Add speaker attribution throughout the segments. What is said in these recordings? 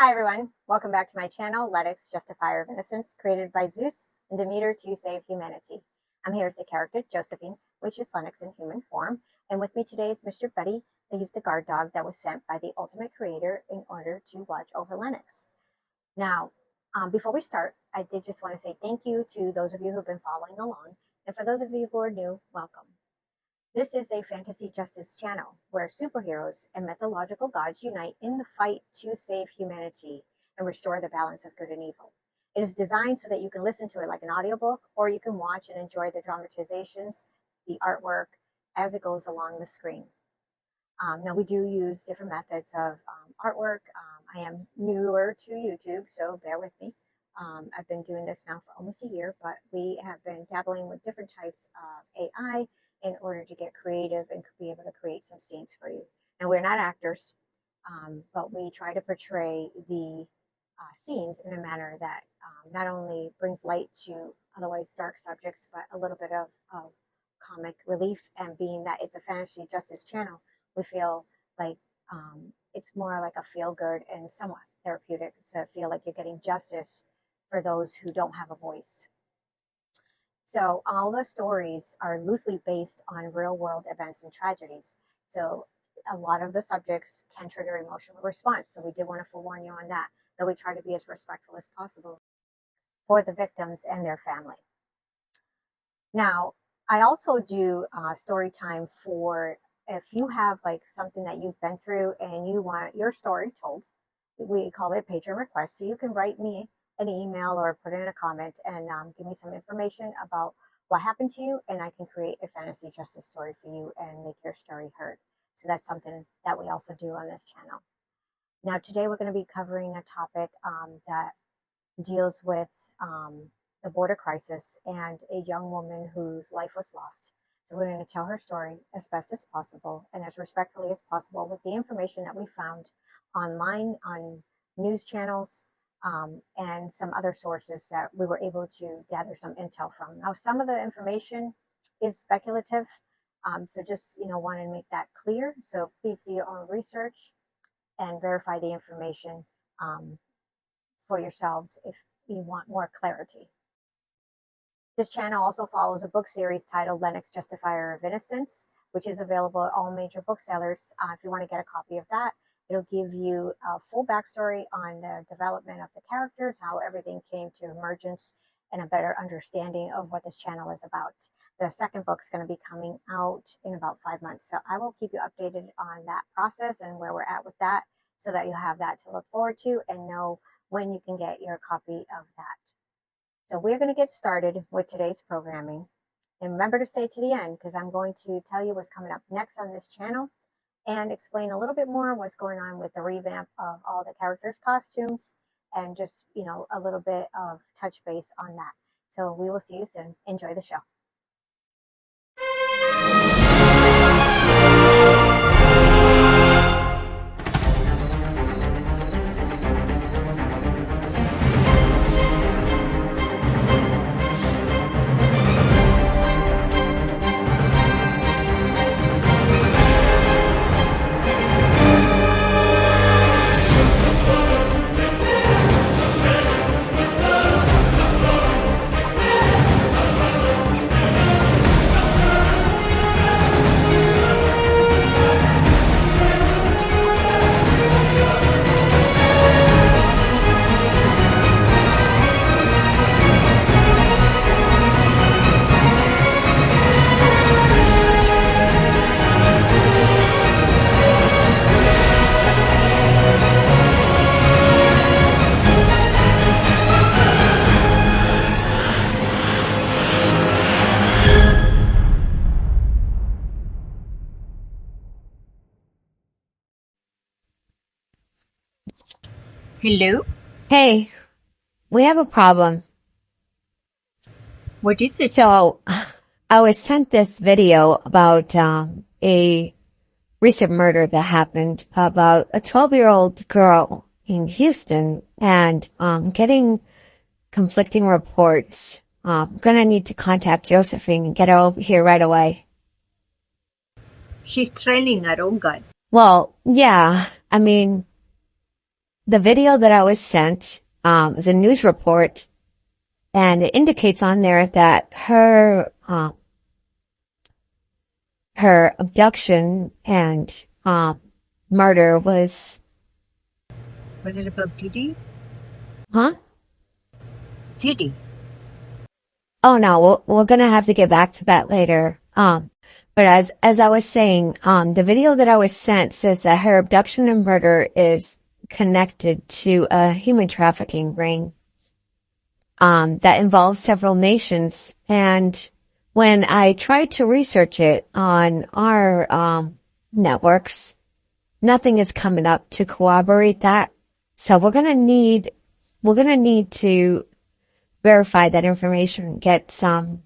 Speaker 1: Hi everyone, welcome back to my channel, Lenox Justifier of Innocence, created by Zeus and Demeter to save humanity. I'm here as the character, Jocelyn, which is Lenox in human form, and with me today is Mr. Buddy, he's the guard dog that was sent by the Ultimate Creator in order to watch over Lenox. Now, before we start, I did just want to say thank you to those of you who've been following along, and for those of you who are new, welcome. This is a fantasy justice channel where superheroes and mythological gods unite in the fight to save humanity and restore the balance of good and evil. It is designed so that you can listen to it like an audiobook, or you can watch and enjoy the dramatizations, the artwork as it goes along the screen. Now, we do use different methods of artwork. I am newer to YouTube, so bear with me. I've been doing this now for almost a year, but we have been dabbling with different types of AI in order to get creative and be able to create some scenes for you. Now, we're not actors, but we try to portray the scenes in a manner that not only brings light to otherwise dark subjects, but a little bit of comic relief. And being that it's a fantasy justice channel, we feel like it's more like a feel-good and somewhat therapeutic, to feel like you're getting justice for those who don't have a voice. So all the stories are loosely based on real-world events and tragedies. So a lot of the subjects can trigger emotional response. So we did want to forewarn you on that, though we try to be as respectful as possible for the victims and their family. Now, I also do story time for if you have like something that you've been through and you want your story told. We call it patron request. So you can write me an email or put in a comment and give me some information about what happened to you, and I can create a fantasy justice story for you and make your story heard. So that's something that we also do on this channel. Now, today we're going to be covering a topic that deals with the border crisis and a young woman whose life was lost. So we're going to tell her story as best as possible and as respectfully as possible with the information that we found online on news channels, and some other sources that we were able to gather some intel from. Now, some of the information is speculative, so just want to make that clear. So please do your own research and verify the information for yourselves if you want more clarity. This channel also follows a book series titled Lenox Justifier of Innocence, which is available at all major booksellers. If you want to get a copy of that, it'll give you a full backstory on the development of the characters, how everything came to emergence, and a better understanding of what this channel is about. The second book's going to be coming out in about 5 months. So I will keep you updated on that process and where we're at with that, so that you'll have that to look forward to and know when you can get your copy of that. So we're going to get started with today's programming. And remember to stay to the end, because I'm going to tell you what's coming up next on this channel and explain a little bit more what's going on with the revamp of all the characters' costumes, and just, a little bit of touch base on that. So we will see you soon. Enjoy the show. Hello?
Speaker 2: Hey, we have a problem.
Speaker 1: What is it?
Speaker 2: So, I was sent this video about a recent murder that happened about a 12-year-old girl in Houston, and getting conflicting reports. I'm gonna need to contact Josephine and get her over here right away.
Speaker 1: She's training her own guns.
Speaker 2: Well, yeah, I mean, the video that I was sent, is a news report, and it indicates on there that her abduction and, murder was
Speaker 3: it about Didi?
Speaker 2: Huh?
Speaker 3: Didi.
Speaker 2: Oh no, we're gonna have to get back to that later. But as I was saying, the video that I was sent says that her abduction and murder is connected to a human trafficking ring, that involves several nations. And when I tried to research it on our, networks, nothing is coming up to corroborate that. So we're gonna need to verify that information, get some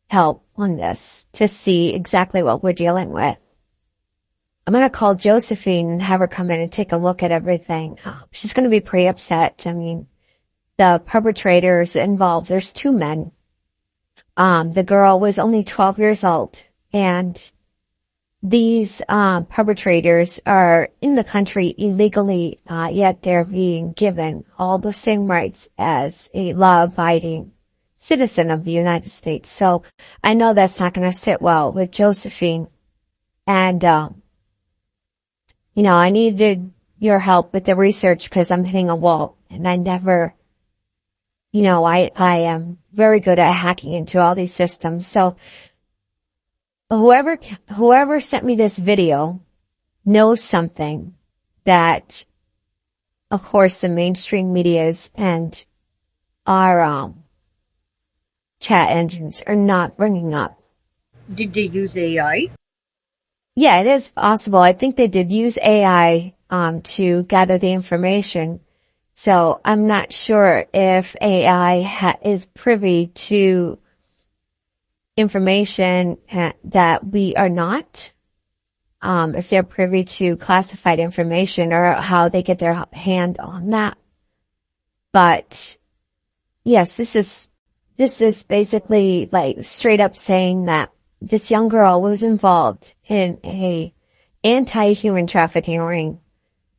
Speaker 2: help on this to see exactly what we're dealing with. I'm going to call Josephine and have her come in and take a look at everything. She's going to be pretty upset. I mean, the perpetrators involved, there's 2 men. The girl was only 12 years old, and these perpetrators are in the country illegally, yet they're being given all the same rights as a law-abiding citizen of the United States. So I know that's not going to sit well with Josephine. And, I needed your help with the research because I'm hitting a wall, and I never, I am very good at hacking into all these systems. So whoever sent me this video knows something that, of course, the mainstream medias and our, chat engines are not bringing up.
Speaker 3: Did they use AI?
Speaker 2: Yeah, it is possible. I think they did use AI, to gather the information. So I'm not sure if AI is privy to information that we are not, if they're privy to classified information or how they get their hand on that. But yes, this is basically like straight up saying that this young girl was involved in a anti-human trafficking ring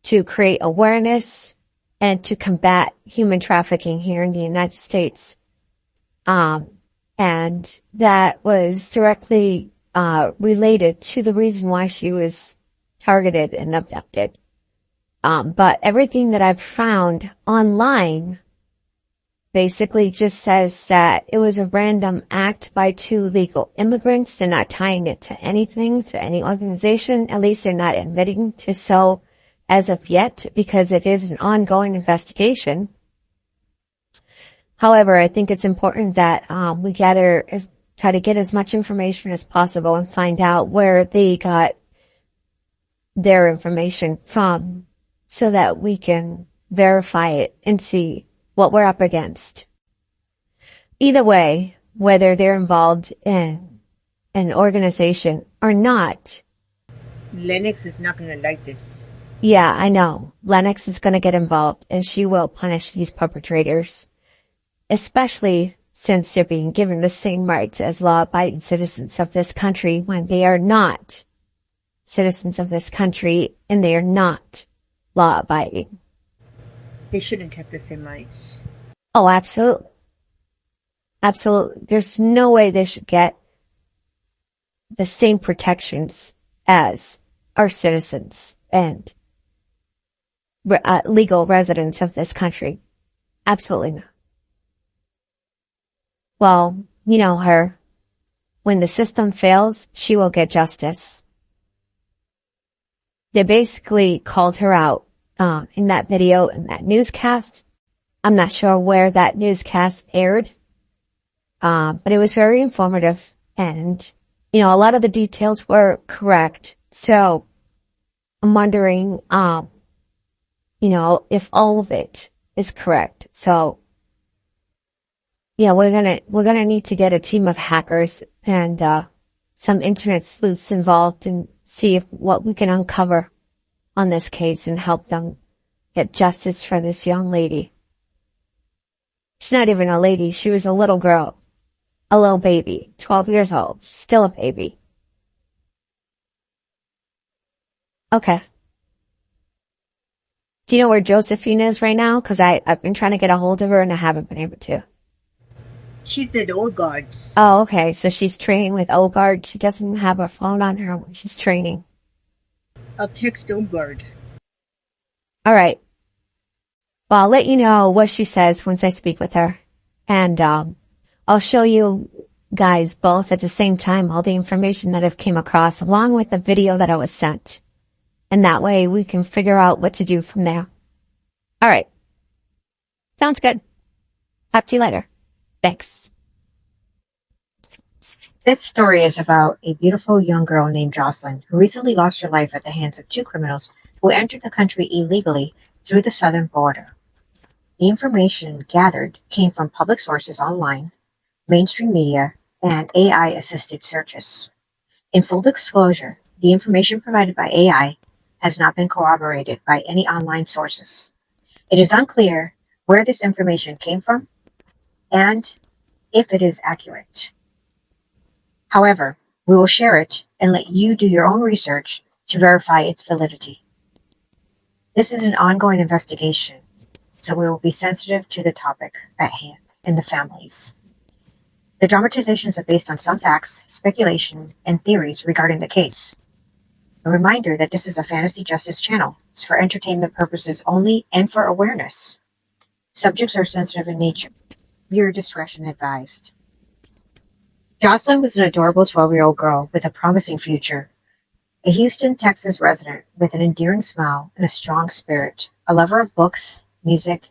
Speaker 2: to create awareness and to combat human trafficking here in the United States. And that was directly related to the reason why she was targeted and abducted. But everything that I've found online basically just says that it was a random act by 2 legal immigrants. They're not tying it to anything, to any organization. At least they're not admitting to so as of yet, because it is an ongoing investigation. However, I think it's important that we try to get as much information as possible and find out where they got their information from so that we can verify it and see what we're up against. Either way, whether they're involved in an organization or not.
Speaker 3: Lenox is not going to like this.
Speaker 2: Yeah, I know. Lenox is going to get involved, and she will punish these perpetrators, especially since they're being given the same rights as law-abiding citizens of this country when they are not citizens of this country and they are not law-abiding.
Speaker 3: They shouldn't have the same rights.
Speaker 2: Oh, absolutely. Absolutely. There's no way they should get the same protections as our citizens and legal residents of this country. Absolutely not. Well, you know her. When the system fails, she will get justice. They basically called her out in that video, in that newscast. I'm not sure where that newscast aired, but it was very informative, and a lot of the details were correct. So I'm wondering, if all of it is correct. So yeah, we're gonna need to get a team of hackers and some internet sleuths involved and see what we can uncover on this case and help them get justice for this young lady. She's not even a lady. She was a little girl, a little baby, 12 years old, still a baby. Okay. Do you know where Josephine is right now? Because I've been trying to get a hold of her and I haven't been able to.
Speaker 3: She's at Old Guards.
Speaker 2: Oh, okay. So she's training with Old Guard. She doesn't have her phone on her when she's training.
Speaker 3: I'll text Old Guard.
Speaker 2: All right. Well, I'll let you know what she says once I speak with her. And I'll show you guys both at the same time all the information that I've came across along with the video that I was sent. And that way we can figure out what to do from there. All right. Sounds good. Talk to you later. Thanks.
Speaker 1: This story is about a beautiful young girl named Jocelyn who recently lost her life at the hands of two criminals who entered the country illegally through the southern border. The information gathered came from public sources online, mainstream media, and AI-assisted searches. In full disclosure, the information provided by AI has not been corroborated by any online sources. It is unclear where this information came from and if it is accurate. However, we will share it and let you do your own research to verify its validity. This is an ongoing investigation, so we will be sensitive to the topic at hand and the families. The dramatizations are based on some facts, speculation, and theories regarding the case. A reminder that this is a fantasy justice channel. It's for entertainment purposes only and for awareness. Subjects are sensitive in nature. Viewer discretion advised. Jocelyn was an adorable 12-year-old girl with a promising future. A Houston, Texas resident with an endearing smile and a strong spirit, a lover of books, music,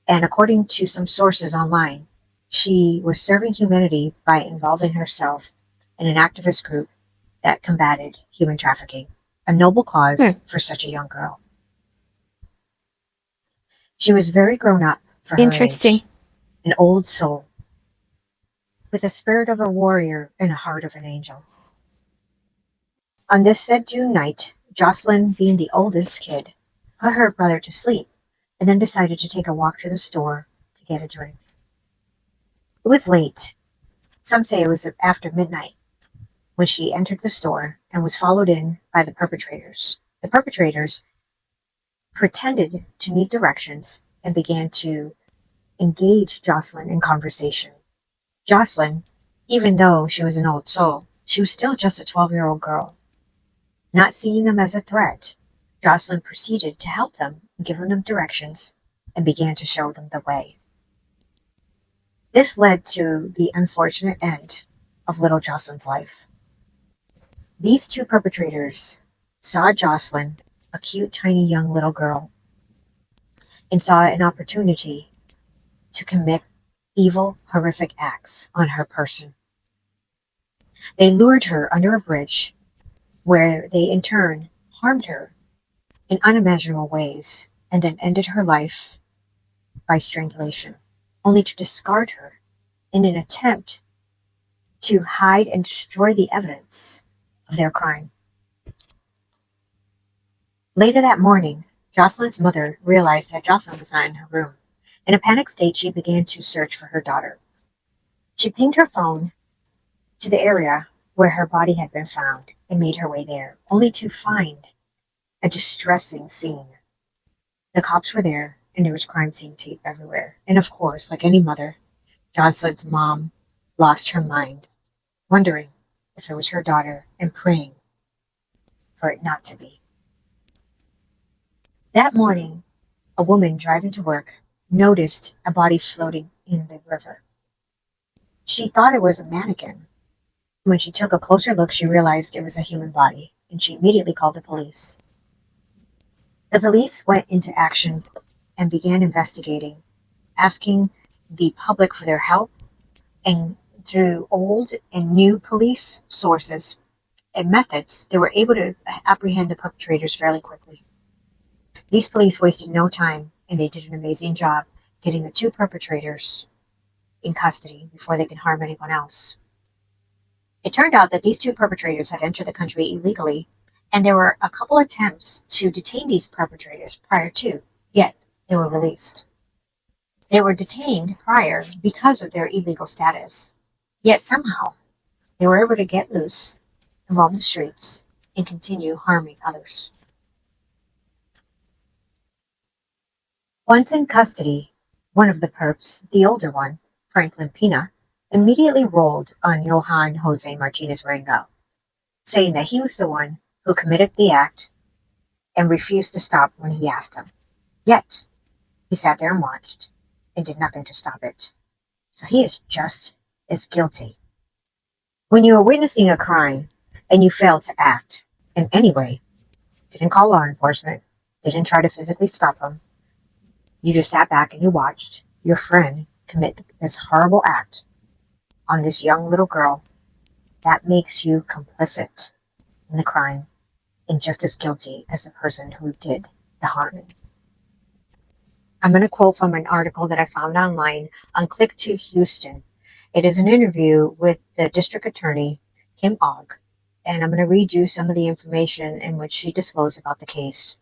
Speaker 1: and according to some sources online, she was serving humanity by involving herself in an activist group that combated human trafficking, a noble cause for such a young girl. She was very grown up for her
Speaker 2: Interesting.
Speaker 1: age, an old soul, with the spirit of a warrior and a heart of an angel. On this said June night, Jocelyn, being the oldest kid, put her brother to sleep and then decided to take a walk to the store to get a drink. It was late. Some say it was after midnight when she entered the store and was followed in by the perpetrators. The perpetrators pretended to need directions and began to engage Jocelyn in conversation. Jocelyn, even though she was an old soul, she was still just a 12-year-old girl. Not seeing them as a threat, Jocelyn proceeded to help them, giving them directions, and began to show them the way. This led to the unfortunate end of little Jocelyn's life. These two perpetrators saw Jocelyn, a cute, tiny, young little girl, and saw an opportunity to commit evil, horrific acts on her person. They lured her under a bridge, where they in turn harmed her in unimaginable ways, and then ended her life by strangulation, only to discard her in an attempt to hide and destroy the evidence of their crime. Later that morning, Jocelyn's mother realized that Jocelyn was not in her room. In a panic state, she began to search for her daughter. She pinged her phone to the area where her body had been found and made her way there, only to find a distressing scene. The cops were there, and there was crime scene tape everywhere. And of course, like any mother, Jocelyn's mom lost her mind, wondering if it was her daughter and praying for it not to be. That morning, a woman driving to work noticed a body floating in the river. She thought it was a mannequin. When she took a closer look, she realized it was a human body, and she immediately called the police. The police went into action and began investigating, asking the public for their help, and through old and new police sources and methods, they were able to apprehend the perpetrators fairly quickly. These police wasted no time, and they did an amazing job getting the two perpetrators in custody before they could harm anyone else. It turned out that these two perpetrators had entered the country illegally, and there were a couple attempts to detain these perpetrators prior to, yet they were released. They were detained prior because of their illegal status, yet somehow they were able to get loose and roam the streets and continue harming others. Once in custody, one of the perps, the older one, Franklin Pina, immediately rolled on Johann Jose Martinez Rangel, saying that he was the one who committed the act and refused to stop when he asked him. Yet, he sat there and watched and did nothing to stop it. So he is just as guilty. When you are witnessing a crime and you fail to act in any way, didn't call law enforcement, didn't try to physically stop him, you just sat back and you watched your friend commit this horrible act on this young little girl, that makes you complicit in the crime and just as guilty as the person who did the harming. I'm going to quote from an article that I found online on Click to Houston. It is an interview with the district attorney, Kim Ogg, and I'm going to read you some of the information in which she disclosed about the case.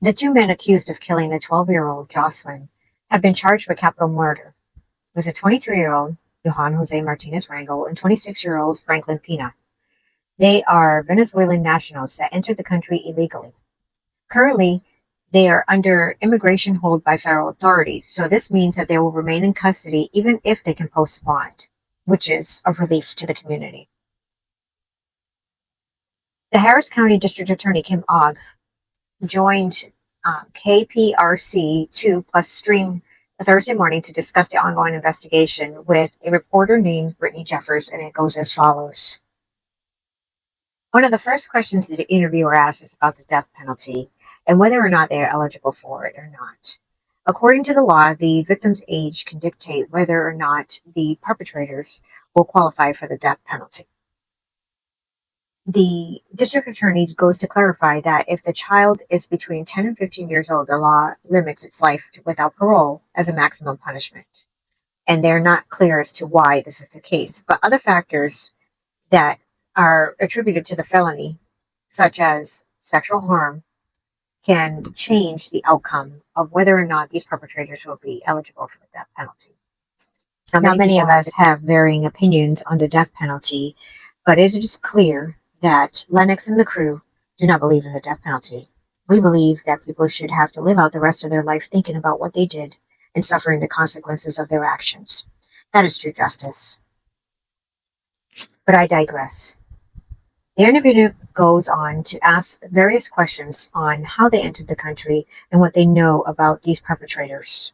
Speaker 1: The two men accused of killing the 12-year-old Jocelyn have been charged with capital murder. It was a 23-year-old Johann Jose Martinez Rangel and 26-year-old Franklin Pina. They are Venezuelan nationals that entered the country illegally. Currently, they are under immigration hold by federal authorities, so this means that they will remain in custody even if they can post bond, which is a relief to the community. The Harris County District Attorney Kim Ogg joined KPRC 2 Plus Stream Thursday morning to discuss the ongoing investigation with a reporter named Brittany Jeffers, and it goes as follows. One of the first questions the interviewer asks is about the death penalty and whether or not they are eligible for it or not. According to the law, the victim's age can dictate whether or not the perpetrators will qualify for the death penalty. The district attorney goes to clarify that if the child is between 10 and 15 years old, the law limits its life without parole as a maximum punishment. And they're not clear as to why this is the case. But other factors that are attributed to the felony, such as sexual harm, can change the outcome of whether or not these perpetrators will be eligible for the death penalty. Now, many of us have varying opinions on the death penalty, but it is clear that Lenox and the crew do not believe in the death penalty. We believe that people should have to live out the rest of their life thinking about what they did and suffering the consequences of their actions. That is true justice. But I digress. The interviewer goes on to ask various questions on how they entered the country and what they know about these perpetrators.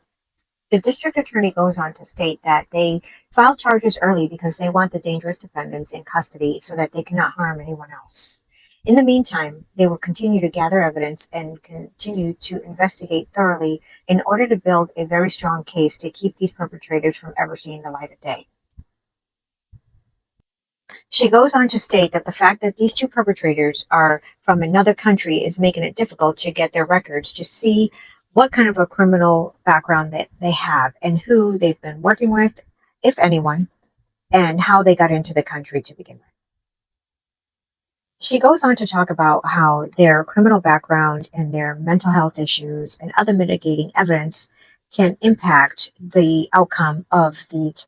Speaker 1: The district attorney goes on to state that they filed charges early because they want the dangerous defendants in custody so that they cannot harm anyone else. In the meantime, they will continue to gather evidence and continue to investigate thoroughly in order to build a very strong case to keep these perpetrators from ever seeing the light of day. She goes on to state that the fact that these two perpetrators are from another country is making it difficult to get their records to see what kind of a criminal background that they have and who they've been working with, if anyone, and how they got into the country to begin with. She goes on to talk about how their criminal background and their mental health issues and other mitigating evidence can impact the outcome of the case.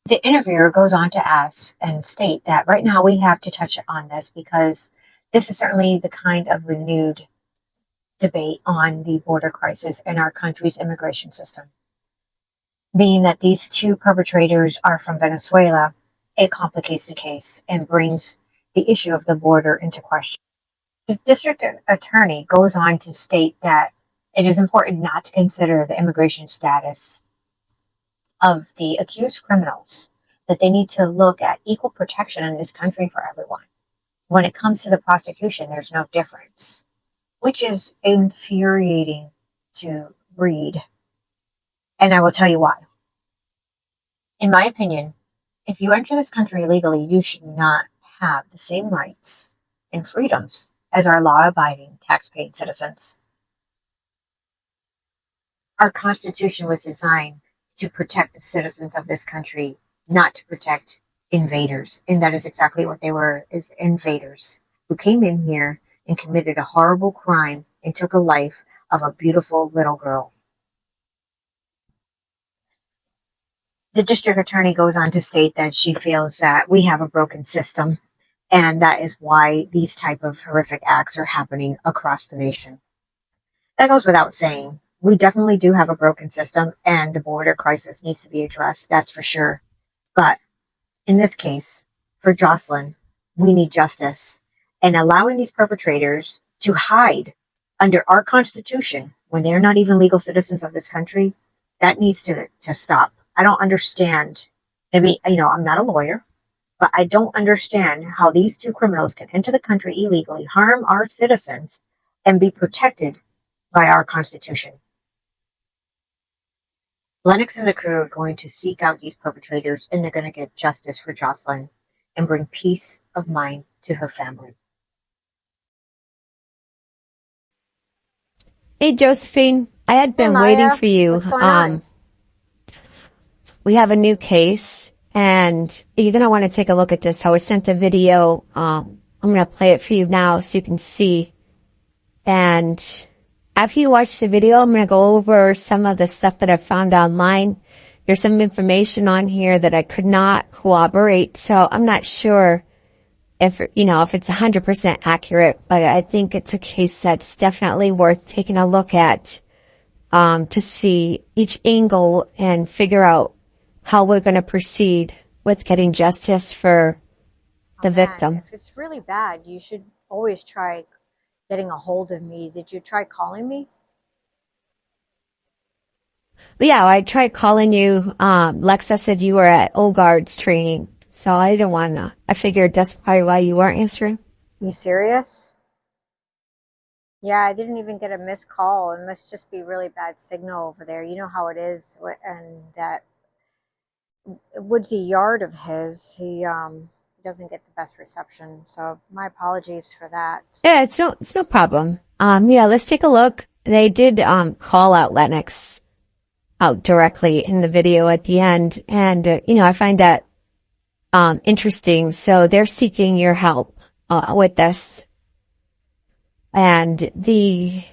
Speaker 1: The interviewer goes on to ask and state that right now we have to touch on this because this is certainly the kind of renewed debate on the border crisis in our country's immigration system. Being that these two perpetrators are from Venezuela, it complicates the case and brings the issue of the border into question. The district attorney goes on to state that it is important not to consider the immigration status of the accused criminals, that they need to look at equal protection in this country for everyone. When it comes to the prosecution, there's no difference, which is infuriating to read. And I will tell you why. In my opinion, if you enter this country illegally, you should not have the same rights and freedoms as our law-abiding, tax-paying citizens. Our Constitution was designed to protect the citizens of this country, not to protect invaders. And that is exactly what they were, is invaders who came in here and committed a horrible crime and took a life of a beautiful little girl. The district attorney goes on to state that she feels that we have a broken system, and that is why these type of horrific acts are happening across the nation. That goes without saying. We definitely do have a broken system, and the border crisis needs to be addressed, that's for sure. But in this case, for Jocelyn, we need justice. And allowing these perpetrators to hide under our Constitution when they're not even legal citizens of this country, that needs to stop. I don't understand. Maybe, I'm not a lawyer, but I don't understand how these two criminals can enter the country illegally, harm our citizens, and be protected by our Constitution. Lenox and the crew are going to seek out these perpetrators, and they're going to get justice for Jocelyn and bring peace of mind to her family.
Speaker 2: Hey, Josephine, I had been waiting for you.
Speaker 1: What's going on?
Speaker 2: We have a new case, and you're going to want to take a look at this. I was sent a video. I'm going to play it for you now so you can see. And after you watch the video, I'm going to go over some of the stuff that I found online. There's some information on here that I could not corroborate, so I'm not sure if it's 100% accurate, but I think it's a case that's definitely worth taking a look at, to see each angle and figure out how we're going to proceed with getting justice for the victim.
Speaker 1: If it's really bad, you should always try getting a hold of me. Did you try calling me?
Speaker 2: Yeah, I tried calling you. Lexa said you were at Old Guard's training, so I didn't want to. I figured that's probably why you weren't answering.
Speaker 1: You serious? Yeah, I didn't even get a missed call. It must just be really bad signal over there. You know how it is, and that woodsy yard of his, he doesn't get the best reception. So my apologies for that.
Speaker 2: Yeah, it's no problem. Yeah, let's take a look. They did call out Lenox out directly in the video at the end, and I find that interesting. So they're seeking your help with this, and the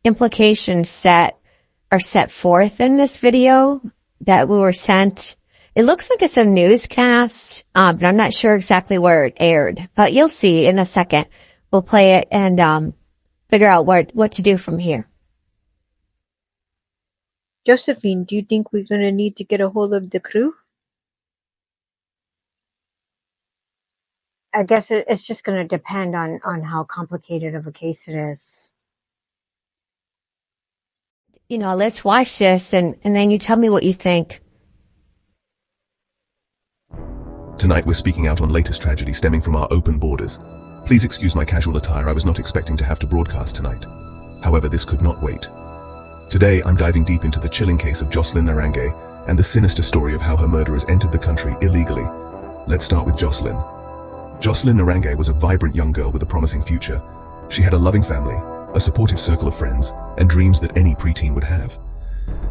Speaker 2: implications that are set forth in this video that we were sent. It looks like it's a newscast, but I'm not sure exactly where it aired. But you'll see in a second. We'll play it and figure out what to do from here.
Speaker 4: Josephine, do you think we're going to need to get a hold of the crew?
Speaker 1: I guess it's just going to depend on how complicated of a case it is.
Speaker 2: Let's watch this and then you tell me what you think.
Speaker 5: Tonight we're speaking out on latest tragedy stemming from our open borders. Please excuse my casual attire. I was not expecting to have to broadcast tonight. However, this could not wait. Today I'm diving deep into the chilling case of Jocelyn Narange and the sinister story of how her murderers entered the country illegally. Let's start with Jocelyn. Jocelyn Narange was a vibrant young girl with a promising future. She had a loving family, a supportive circle of friends, and dreams that any preteen would have.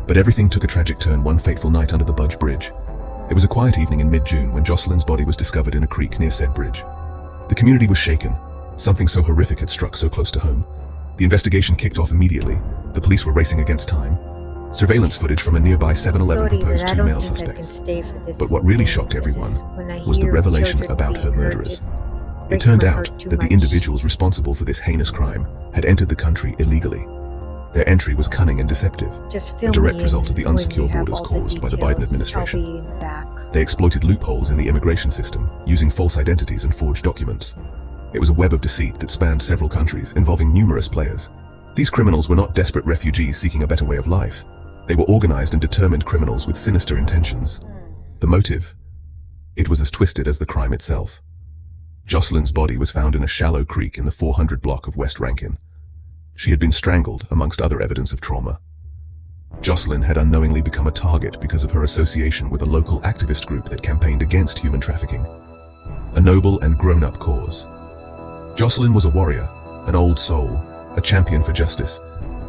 Speaker 5: But everything took a tragic turn one fateful night under the Budge Bridge. It was a quiet evening in mid-June when Jocelyn's body was discovered in a creek near said bridge. The community was shaken. Something so horrific had struck so close to home. The investigation kicked off immediately. The police were racing against time. Surveillance footage from a nearby 7-Eleven proposed 2 male suspects. But what really shocked everyone was the revelation about her murderers. It turned out that the individuals responsible for this heinous crime had entered the country illegally. Their entry was cunning and deceptive, a direct result of the unsecure borders caused by the Biden administration. They exploited loopholes in the immigration system, using false identities and forged documents. It was a web of deceit that spanned several countries, involving numerous players. These criminals were not desperate refugees seeking a better way of life. They were organized and determined criminals with sinister intentions. The motive? It was as twisted as the crime itself. Jocelyn's body was found in a shallow creek in the 400 block of West Rankin. She had been strangled, amongst other evidence of trauma. Jocelyn had unknowingly become a target because of her association with a local activist group that campaigned against human trafficking. A noble and grown-up cause. Jocelyn was a warrior, an old soul, a champion for justice,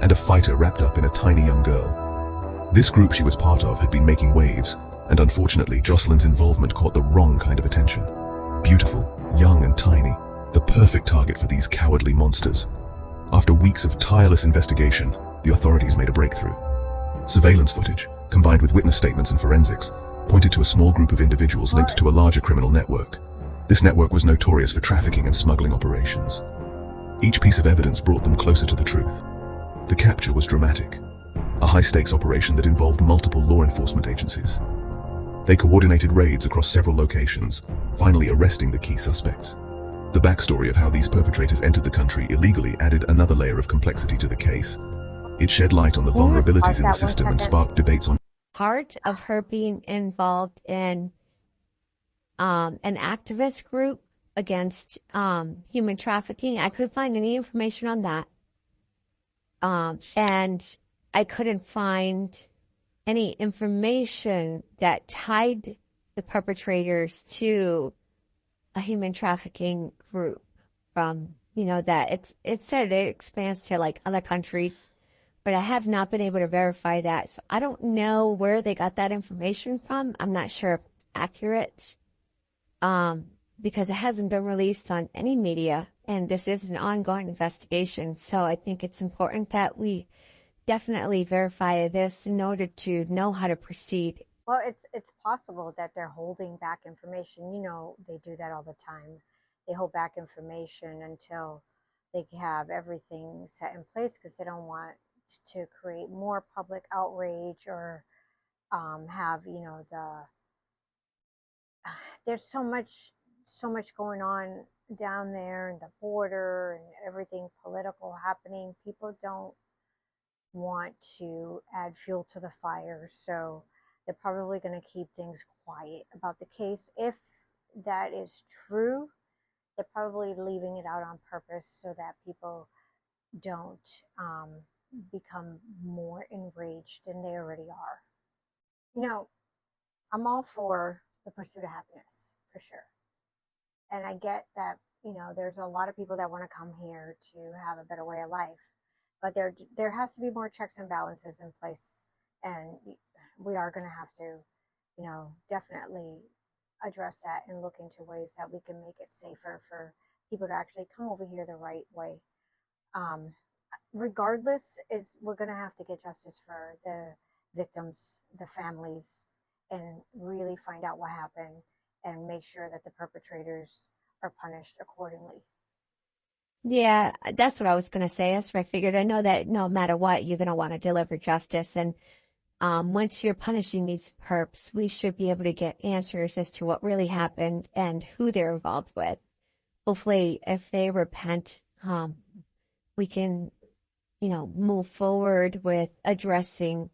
Speaker 5: and a fighter wrapped up in a tiny young girl. This group she was part of had been making waves, and unfortunately Jocelyn's involvement caught the wrong kind of attention. Beautiful, young and tiny, the perfect target for these cowardly monsters. After weeks of tireless investigation, the authorities made a breakthrough. Surveillance footage, combined with witness statements and forensics, pointed to a small group of individuals linked to a larger criminal network. This network was notorious for trafficking and smuggling operations. Each piece of evidence brought them closer to the truth. The capture was dramatic, a high-stakes operation that involved multiple law enforcement agencies. They coordinated raids across several locations, finally arresting the key suspects. The backstory of how these perpetrators entered the country illegally added another layer of complexity to the case. It shed light on the
Speaker 1: Can you just pause
Speaker 5: vulnerabilities in the
Speaker 1: that 1
Speaker 5: system and
Speaker 1: second?
Speaker 5: sparked debates on
Speaker 2: Part of her being involved in an activist group against human trafficking. I couldn't find any information on that. And I couldn't find any information that tied the perpetrators to a human trafficking group from, that it said it expands to like other countries, but I have not been able to verify that. So I don't know where they got that information from. I'm not sure if it's accurate, because it hasn't been released on any media, and this is an ongoing investigation. So I think it's important that we definitely verify this in order to know how to proceed.
Speaker 1: Well, it's possible that they're holding back information. They do that all the time. They hold back information until they have everything set in place because they don't want to create more public outrage or have there's so much going on down there and the border and everything political happening. People don't want to add fuel to the fire, so they're probably going to keep things quiet about the case. If that is true, they're probably leaving it out on purpose so that people don't become more enraged than they already are. I'm all for the pursuit of happiness, for sure. And I get that, there's a lot of people that want to come here to have a better way of life. But there has to be more checks and balances in place. And we are going to have to, definitely address that and look into ways that we can make it safer for people to actually come over here the right way. Regardless, we're going to have to get justice for the victims, the families, and really find out what happened and make sure that the perpetrators are punished accordingly.
Speaker 2: Yeah, that's what I was going to say. That's what I figured. I know that no matter what, you're going to want to deliver justice. And once you're punishing these perps, we should be able to get answers as to what really happened and who they're involved with. Hopefully, if they repent, we can, move forward with addressing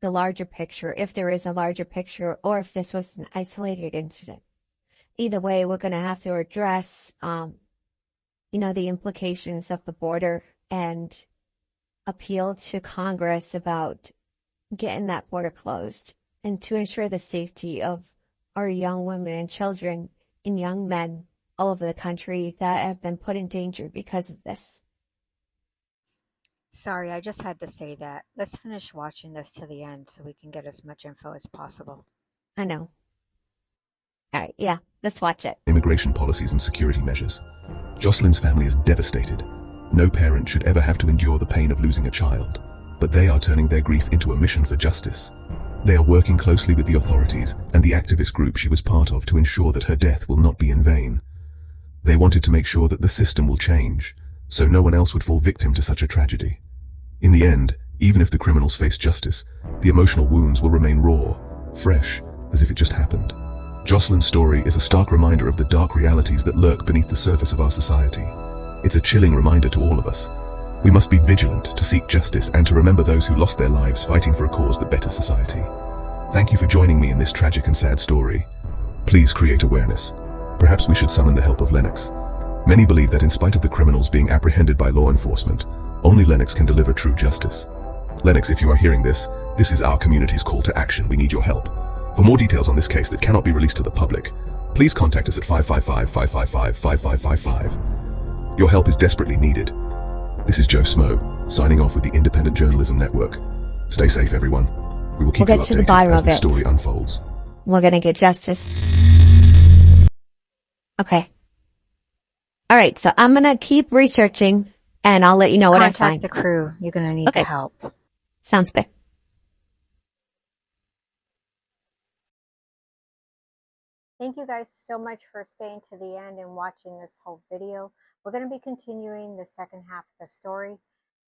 Speaker 2: the larger picture, if there is a larger picture, or if this was an isolated incident. Either way, we're going to have to address, the implications of the border and appeal to Congress about getting that border closed and to ensure the safety of our young women and children and young men all over the country that have been put in danger because of this.
Speaker 1: Sorry, I just had to say that. Let's finish watching this to the end so we can get as much info as possible.
Speaker 2: I know. All right, yeah, let's watch it.
Speaker 5: immigration policies and security measures. Jocelyn's family is devastated. No parent should ever have to endure the pain of losing a child, but they are turning their grief into a mission for justice. They are working closely with the authorities and the activist group she was part of to ensure that her death will not be in vain. They wanted to make sure that the system will change, so no one else would fall victim to such a tragedy. In the end, even if the criminals face justice, the emotional wounds will remain raw, fresh, as if it just happened. Jocelyn's story is a stark reminder of the dark realities that lurk beneath the surface of our society. It's a chilling reminder to all of us. We must be vigilant to seek justice and to remember those who lost their lives fighting for a cause that betters society. Thank you for joining me in this tragic and sad story. Please create awareness. Perhaps we should summon the help of Lenox. Many believe that in spite of the criminals being apprehended by law enforcement, only Lenox can deliver true justice. Lenox, if you are hearing this, this is our community's call to action. We need your help. For more details on this case that cannot be released to the public, please contact us at 555-555-5555. Your help is desperately needed. This is Joe Smo, signing off with the Independent Journalism Network. Stay safe, everyone. We will keep you
Speaker 2: We'll get to the bottom
Speaker 5: updated as
Speaker 2: of
Speaker 5: the
Speaker 2: it.
Speaker 5: story unfolds.
Speaker 2: We're going to get justice. Okay. All right, so I'm going to keep researching, and I'll let you know what I find.
Speaker 1: Contact the crew. You're going to need the help.
Speaker 2: Sounds good.
Speaker 1: Thank you guys so much for staying to the end and watching this whole video. We're going to be continuing the second half of the story.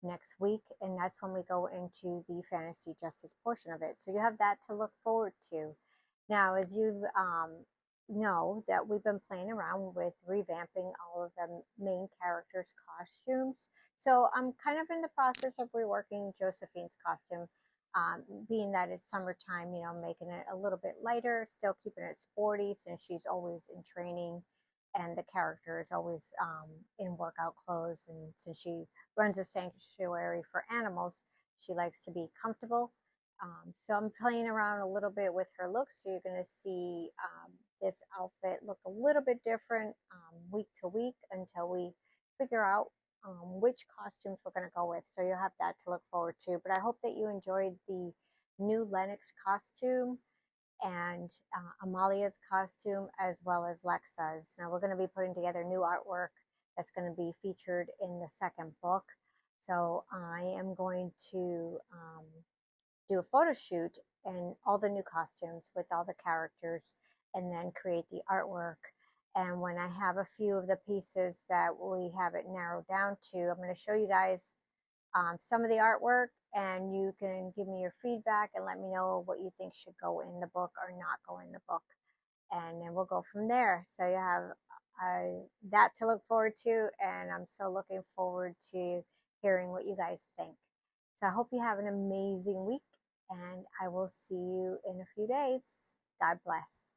Speaker 1: next week, and that's when we go into the fantasy justice portion of it. So you have that to look forward to. Now, as you know, that we've been playing around with revamping all of the main characters' costumes. So I'm kind of in the process of reworking Josephine's costume, being that it's summertime, you know, making it a little bit lighter, still keeping it sporty since she's always in training and the character is always in workout clothes. And since she runs a sanctuary for animals, she likes to be comfortable. So I'm playing around a little bit with her look. So you're going to see this outfit look a little bit different week to week until we figure out which costumes we're going to go with. So you'll have that to look forward to. But I hope that you enjoyed the new Lenox costume and Amalia's costume, as well as Lexa's. Now we're going to be putting together new artwork that's going to be featured in the second book. So I am going to do a photo shoot and all the new costumes with all the characters, and then create the artwork. And when I have a few of the pieces that we have it narrowed down to, I'm going to show you guys some of the artwork, and you can give me your feedback and let me know what you think should go in the book or not go in the book. And then we'll go from there. So you have that to look forward to, and I'm so looking forward to hearing what you guys think. So I hope you have an amazing week, and I will see you in a few days. God bless.